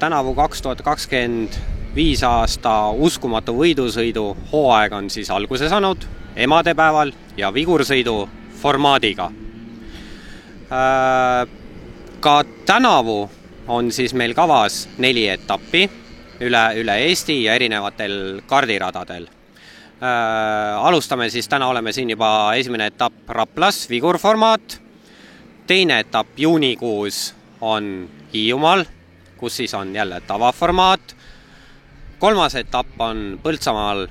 tänavu 2025 aasta uskumatu võidusõidu hooaeg on siis alguse saanud emadepäeval ja vigursõidu formaadiga. Ka tänavu on siis meil kavas 4 etappi üle Eesti ja erinevatel kardiradadel. Alustame siis, täna oleme siin juba esimene etapp Raplas, vigurformaat, teine etapp juunikuus on Hiiumaal, kus siis on jälle tavaformaat, kolmas etapp on Põltsamaal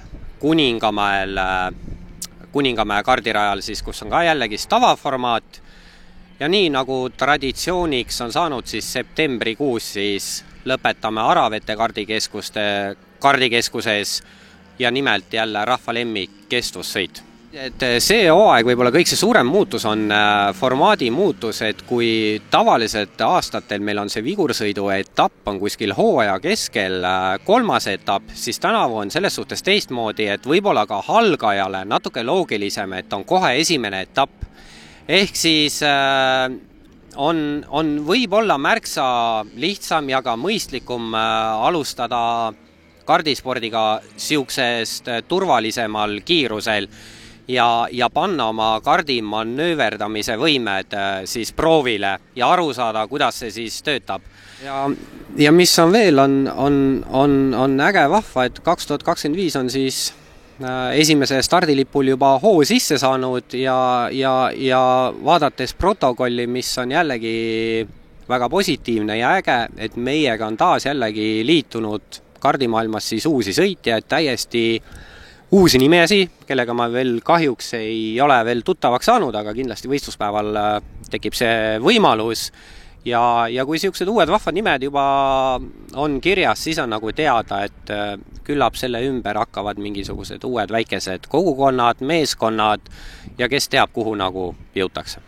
Kuningamäe kardirajal, siis, kus on ka jällegi tavaformaat, ja nii nagu traditsiooniks on saanud, siis septembrikuus siis lõpetame Aravete kardikeskuses ja nimelt jälle rahva lemmik kestvussõit. Et see hooaeg võib-olla kõik see suurem muutus on formaadi muutus, et kui tavaliselt aastatel meil on see vigursõidu etapp on kuskil hooaja keskel kolmas etapp, siis tänavu on selles suhtes teistmoodi, et võib-olla ka algajale natuke loogilisem, et on kohe esimene etapp. Ehk siis on võib-olla märksa lihtsam ja ka mõistlikum alustada kardispordiga siuksest turvalisemal kiirusel ja panna oma kardi manööverdamise võimed siis proovile ja aru saada, kuidas see siis töötab. Ja mis on veel, on äge vahva, et 2025 on siis esimese stardilipul juba hoo sisse saanud ja vaadates protokolli, mis on jällegi väga positiivne ja äge, et meiega on taas jällegi liitunud kardimaailmas siis uusi sõitjaid, täiesti uusi nimesi, kellega ma veel kahjuks ei ole veel tuttavaks saanud, aga kindlasti võistluspäeval tekib see võimalus. Ja kui siuksed uued vahvad nimed juba on kirjas, siis on nagu teada, et küllap selle ümber hakkavad mingisugused uued väikesed kogukonnad, meeskonnad ja kes teab, kuhu nagu jõutakse.